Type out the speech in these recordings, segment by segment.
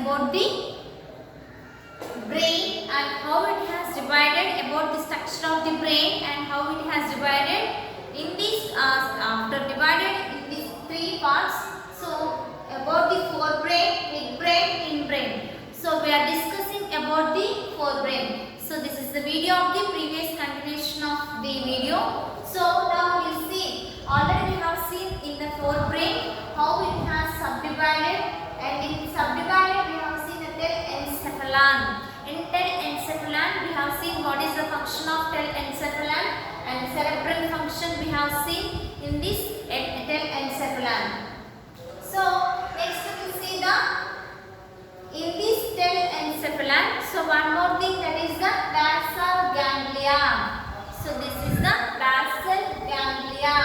about the brain and how it has divided, about the structure of the brain and how it has divided in this after divided in these three parts. So about the forebrain, midbrain, hindbrain. So we are discussing about the forebrain. So this is the video of the previous continuation of the video. So now we'll see, already we have seen in the forebrain how it has subdivided, and in subdivided we have seen a telencephalon. In telencephalon we have seen what is the function of telencephalon, and cerebral function we have seen in this telencephalon. So next we will see the in this telencephalon. So one more thing, that is the basal ganglia. So this is the basal ganglia.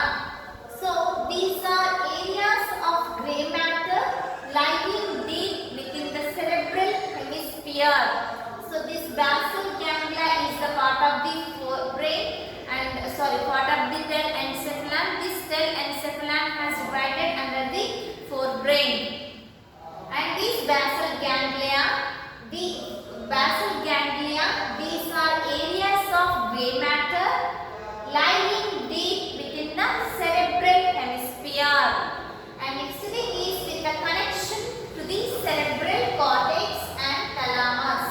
So these are areas of grey matter lying deep within the cerebral hemisphere. So this basal ganglia is the part of the forebrain and part of the telencephalon. This telencephalon has divided under the forebrain. And these basal ganglia, these are areas of grey matter lying deep within the cerebral hemisphere. And next thing is with the connection to the cerebral cortex and thalamus.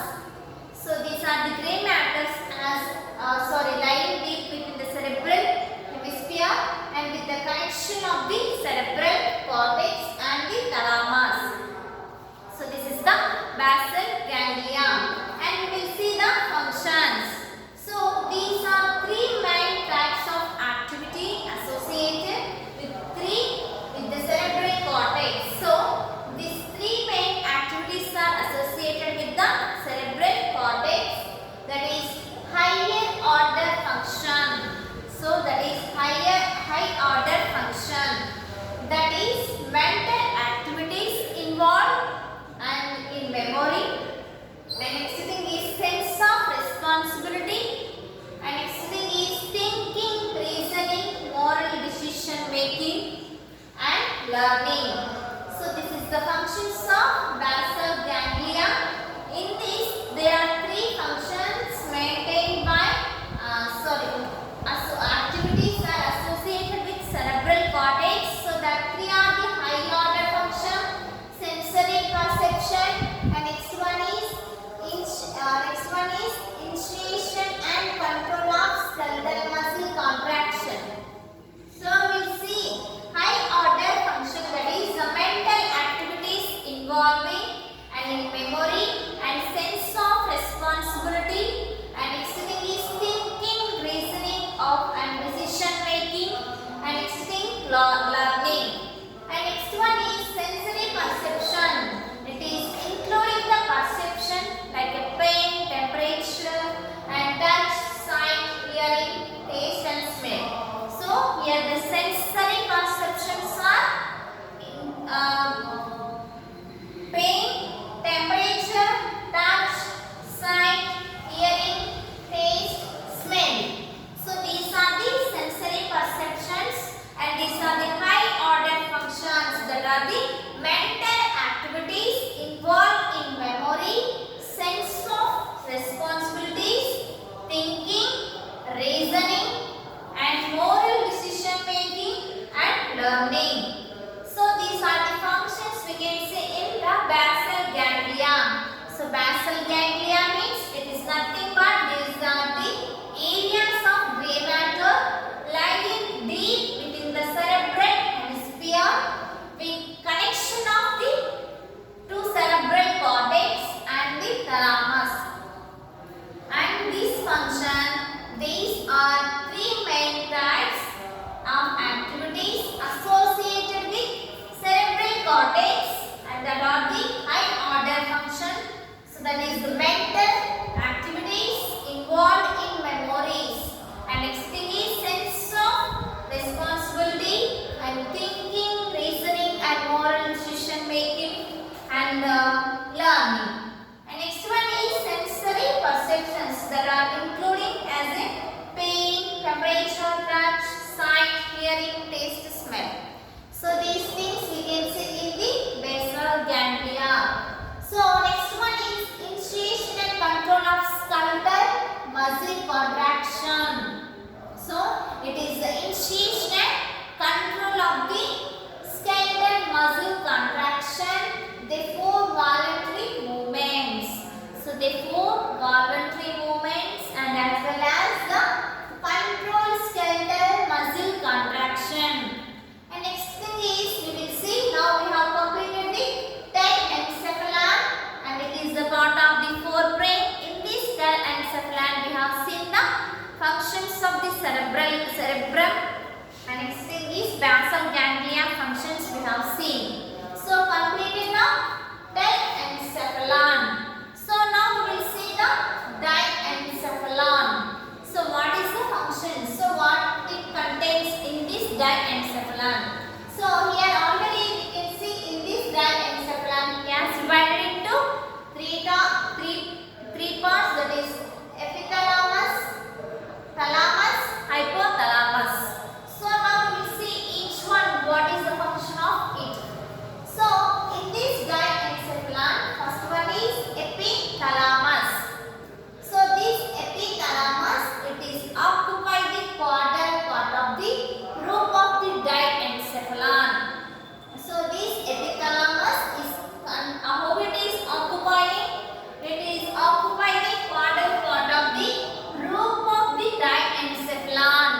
So these are the grey matters lying deep within the cerebral hemisphere and with the connection of the cerebral cortex and the thalamus. So this is the basal ganglia, and we will see the functions. So these are three main types of activity associated with the cerebral cortex. So these three main activities are associated with the cerebral cortex, that is higher order function. So that is high order function, that is mental activities involved and in memory. The next thing is sense of responsibility, and next thing is thinking, reasoning, moral decision making and learning. So this is the functions of basal ganglia. In this there are three functions maintained by activities are associated with cerebral cortex. So that three are the high order function, sensory perception, and next one is initiation and control of skeletal muscle contraction. So we'll see high order function, that is the mental activities involving and in memory and sense of responsibility, and next thing is thinking, reasoning of and decision making, and next thing learning. And next one is sensory perception. It is including the perception like a pain, temperature, and touch, sight, hearing, taste and smell. So here the sensory perceptions are pain, temperature, touch, sight, hearing, taste, smell. So these are the sensory perceptions, and these are the high order functions, that are the mental activities involved in memory, sense of responsibilities, thinking, reasoning and moral decision making and learning. So these are the functions we can say in the basal ganglia. So basal ganglia means it is nothing but these are the areas of grey matter lying deep within the cerebral hemisphere with connection of the to cerebral cortex and the thalamus. And this function, these are three main types of activities associated with cerebral cortex, and that are the high order function. So that is the mental activities involved in memories, and next thing is sense of responsibility and thinking, reasoning and moral decision making and learning. And next one is sensory perceptions, that are including as in pain, temperature, touch, sight, hearing, taste, smell. So these things we can see in the basal ganglia. So we have seen. So completed now diencephalon. So now we will see the diencephalon. So what is the function? So what it contains in this diencephalon? So here already we can see in this diencephalon it has divided into three parts, that is epithalamus, thalamus, hypothalamus. So now we will see each one what is the function of it. So in this diencephalon, first one is epithalamus. So this epithalamus, it is occupied the quarter part of the roof of the diencephalon. So this epithalamus is how it is occupying? It is occupying the quarter part of the roof of the diencephalon,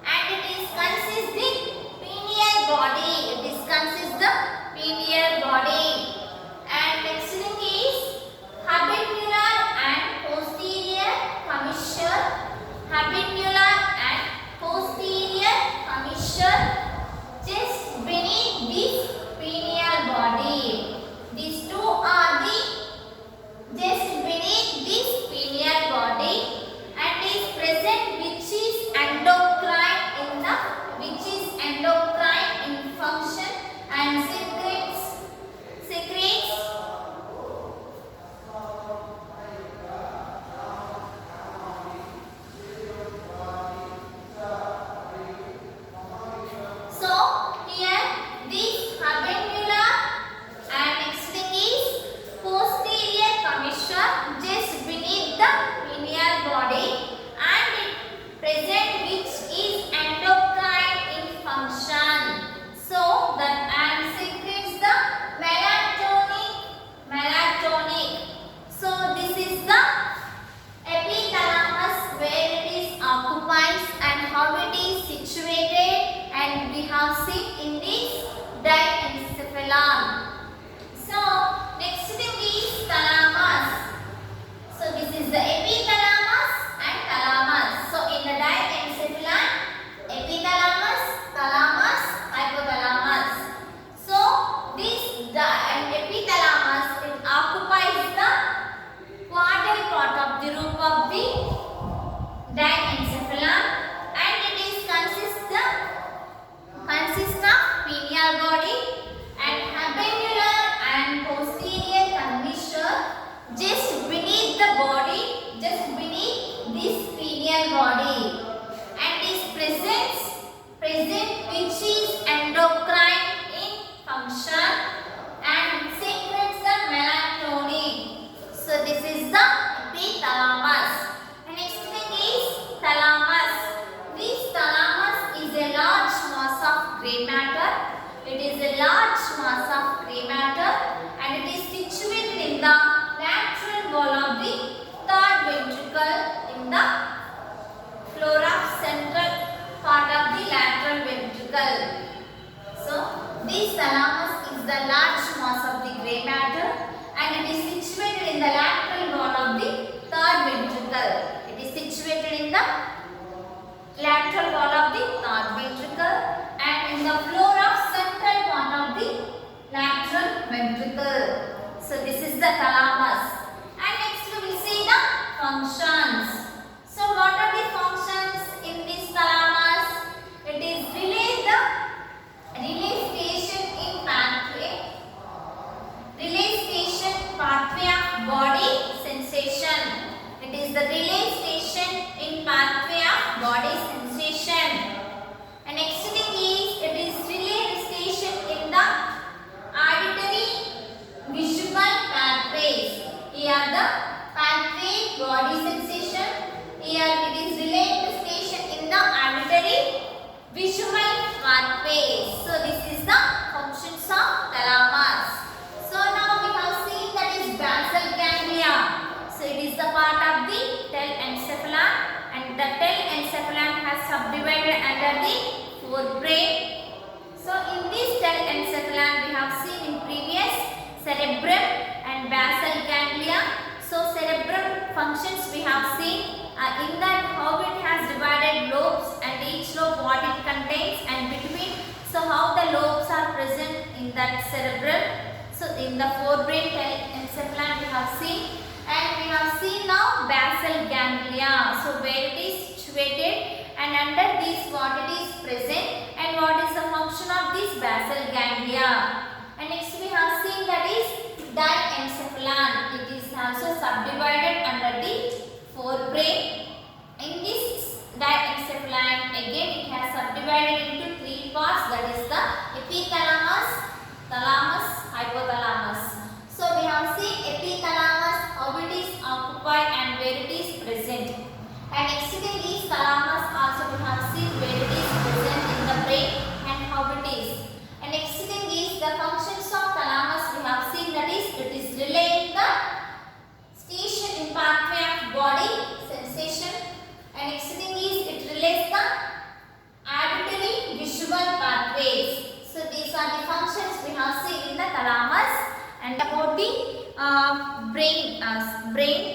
and it is consisting pineal body. It is consist the pineal body, and next thing is habenula and posterior commissure. Habenula and posterior commissure just beneath this pineal body. These two are the just beneath this pineal body, and is present which is endocrine in function and secretes so here this habenula and next thing is posterior commissure just beneath the pineal body, and it present which is endocrine in function. So that and secretes the melatonin. So this is the epithalamus where it is occupies and how it is situated, and we have seen in this diencephalon. So next thing is thalamus. So this is the epithalamus and thalamus. So in the diencephalon, epithalamus, thalamus, hypothalamus. So this epithalamus, it occupies the quarter part of the roof of the diencephalon, and it is consist of pineal body and habenula and posterior commissure just beneath the body, just beneath this pineal body, and is present which is endocrine in function and secretes the melatonin. So this is the epithalamus. And next thing is thalamus. This thalamus is a large mass of gray matter. It is a large mass of gray matter, and it is situated in the lateral wall of the third ventricle, in the floor of central part of the lateral ventricle. So this thalamus is the large mass of the gray matter, and it is situated in the lateral wall of the third ventricle. It is situated in the lateral wall of the third ventricle and in the floor of central part of the lateral ventricle. So this is the thalamus. And next we will see the functions. So what are the functions in this thalamus? It is relay station pathway of body sensation. It is the relay station in pathway of body sensation. And next thing is it is relay station in the auditory visual pathways. Here the pathway body sensation. Here it is relay station in the auditory visual pathways. So this is the functions of thalamus. So now we have seen that is basal ganglia. So it is the part of the telencephalon, and the telencephalon has subdivided under the forebrain. So in this telencephalon we have seen in previous cerebrum and basal ganglia. So cerebrum functions we have seen in that how it has divided lobes and each lobe what it contains and between. So how the lobes are that cerebrum. So in the forebrain telencephalon we have seen, and we have seen now basal ganglia. So where it is situated, and under this what it is present, and what is the function of this basal ganglia. And next we have seen that is diencephalon. It is also subdivided under the forebrain. In this diencephalon, again it has subdivided into three parts, that is the epithalamus, thalamus, hypothalamus. So we have seen epithalamus, how it is occupied and where it is present. And next thing is thalamus, also we have seen where it is present in the brain and how it is. And next thing is the functions of thalamus, we have seen that is it is relaying the station in pathway of body sensation. And next thing is it relays the auditory visual pathways. So these are the functions we have seen in the thalamus. And about the brain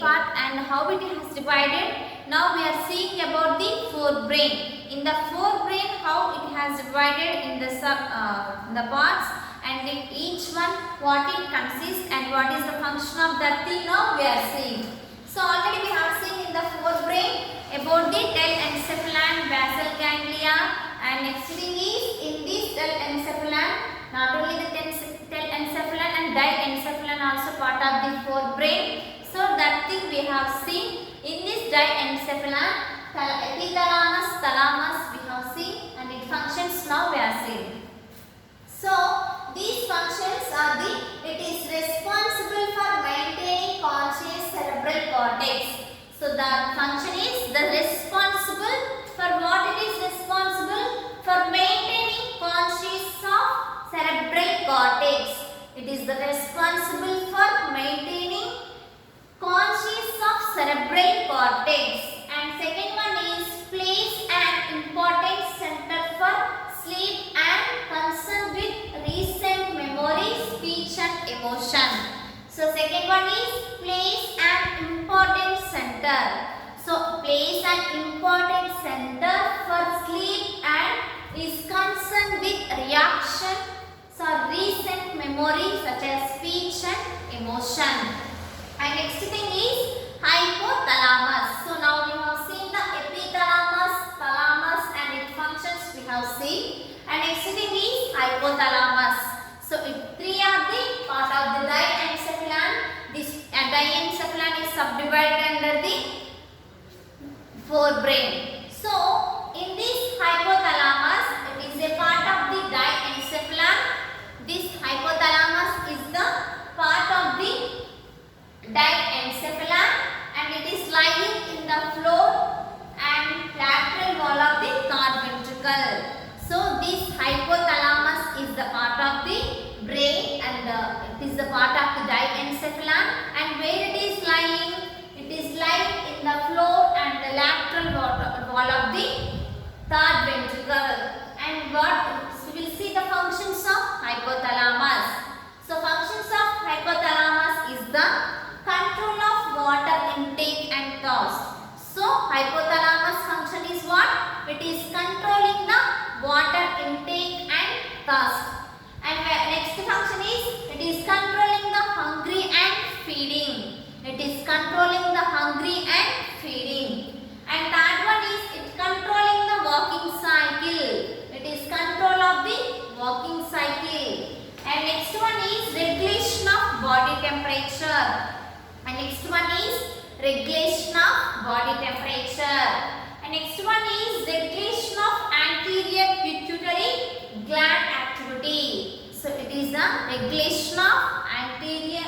part and how it has divided. Now we are seeing about the forebrain. In the forebrain, how it has divided in the parts, and in each one what it consists and what is the function of that thing. Now we are seeing. So already we have seen in the forebrain about the telencephalon, basal ganglia, and next thing is in this telencephalon, not only the telencephalon and diencephalon also part of the forebrain. So that thing we have seen in this diencephalon, epithalamus, thalamus we have seen, and it functions now we are seeing. So these functions are it is responsible for maintaining conscious cerebral cortex. So the function is the responsible for what it is responsible for maintaining conscious of cerebral cortex. It is the responsible for maintaining conscious of cerebral cortex. And second one is plays an important center for sleep and concern with recent memory, speech and emotion. So second one is plays an important center. So plays an important center for sleep and is concerned with reaction, so recent memory such as speech and emotion. And next thing is hypothalamus. So now we have seen the epithalamus, thalamus and its functions we have seen. And next thing is hypothalamus. So if three are the part of the diencephalon, this diencephalon is subdivided under the forebrain. So in this hypothalamus, it is a part of the diencephalon. This hypothalamus is the part of the diencephalon, and it is lying in the floor and lateral wall of the third ventricle. So this hypothalamus is the part of the brain, and it is the part of the diencephalon, and where it is lying? It is lying in the floor and the lateral wall of the third ventricle. And what we will see the functions of hypothalamus. So functions of hypothalamus is the control of water intake and thirst. So hypothalamus function is what? It is controlling the water intake and thirst. And next function is it is controlling the hungry and feeding. It is controlling the hungry and feeding. And third one is it controlling the walking cycle. It is control of the walking cycle. And next one is regulation of body temperature. And next one is regulation of body temperature. And next one is regulation of anterior pituitary gland activity. So it is the regulation of anterior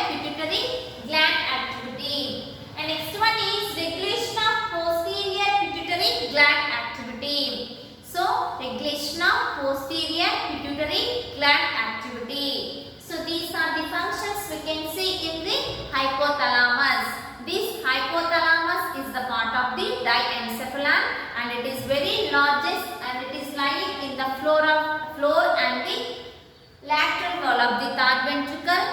pituitary gland activity. And next one is regulation of posterior pituitary gland activity. So regulation of posterior pituitary gland activity. So these are the functions we can see in the hypothalamus. This hypothalamus is the part of the diencephalon, and it is very largest, and it is lying in the floor and the lateral wall of the third ventricle,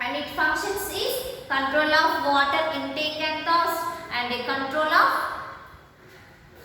and its functions is control of water intake and thirst, and a control of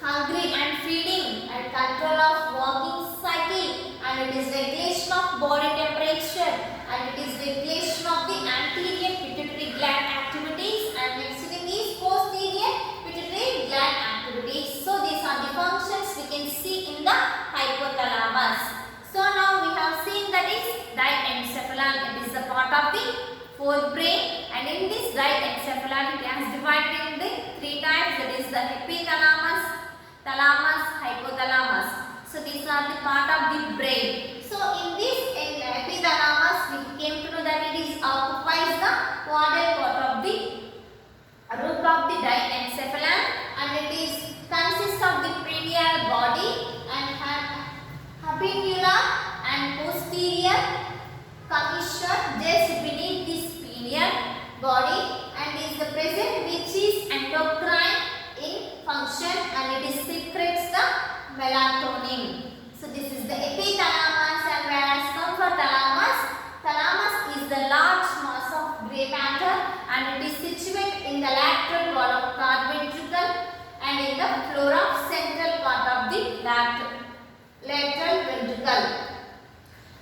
hungry and feeding, and control of walking cycle, and it is regulation of body temperature, and it is regulation of the anterior pituitary gland activities, and next thing is posterior pituitary gland activities. So these are the functions we can see in the hypothalamus. So now we have seen that is diencephalon. It is a part of the forebrain, and in this diencephalon it has divided in the three types, that is the epithalamus, thalamus, hypothalamus. So these are the part of the brain. So in this epithalamus we came to know that it is occupies the caudal part of the root of the diencephalon, and it is consists of the cranial body and habenula and posterior commissure just beneath this cranial body, and is the present which is endocrine in function, and it is secretes the melatonin. So this is the epithalamus, and whereas come for thalamus, thalamus is the large mass of grey matter, and it is situated in the lateral wall of third ventricle and in the floor of central part of the lateral ventricle.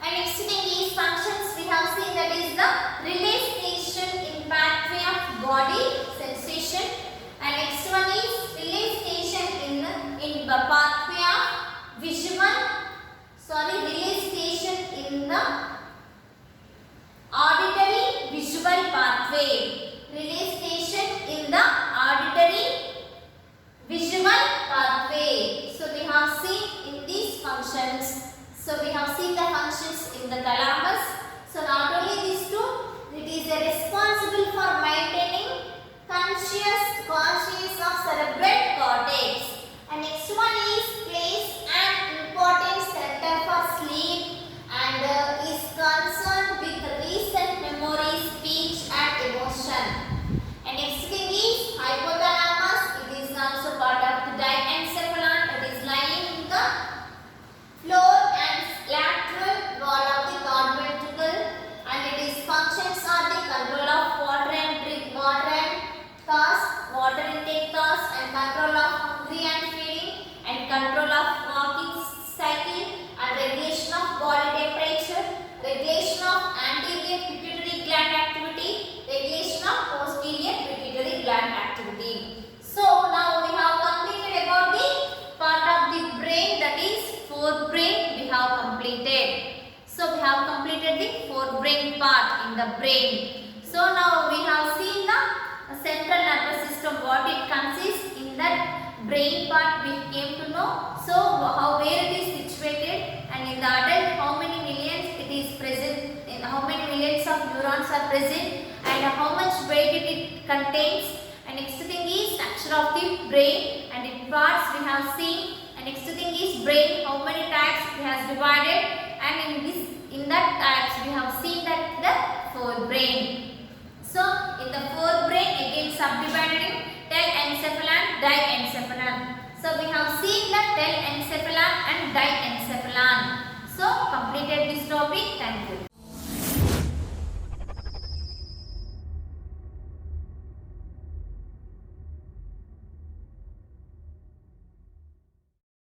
And next thing is functions we have seen, that is the relay station in pathway of body sensation, and next one is relay station in the pathway of relay station in the auditory visual pathway. Relay station in the auditory visual pathway. So we have seen in these functions. So we have seen the functions in the thalamus. So not only these two, it is responsible for maintaining conscious of cerebral cortex. And next one is plays an important center for sleep, and is concerned with recent memory, speech and emotion. And next thing is hypothalamus. It is also part of the diencephalon. It is lying in the floor and lateral wall of the third ventricle, and it is functions are the control of water intake task, and control of hungry and feeding, and control of walking cycle, and regulation of body temperature, regulation of anterior pituitary gland activity, regulation of posterior pituitary gland activity. So now we have completed about the part of the brain, that is forebrain we have completed. So we have completed the forebrain part in the brain. So now we have seen the central nervous system, what it consists. In that brain part we came to know. So where it is situated, and in the adult how many millions it is present, in how many millions of neurons are present, and how much weight it contains. And next thing is structure of the brain, and in parts we have seen. And next thing is brain, how many types it has divided, and in that types we have seen that the forebrain. So in the forebrain again subdivided in telencephalon, diencephalon. So we have seen the telencephalon and diencephalon. So completed this topic. Thank you.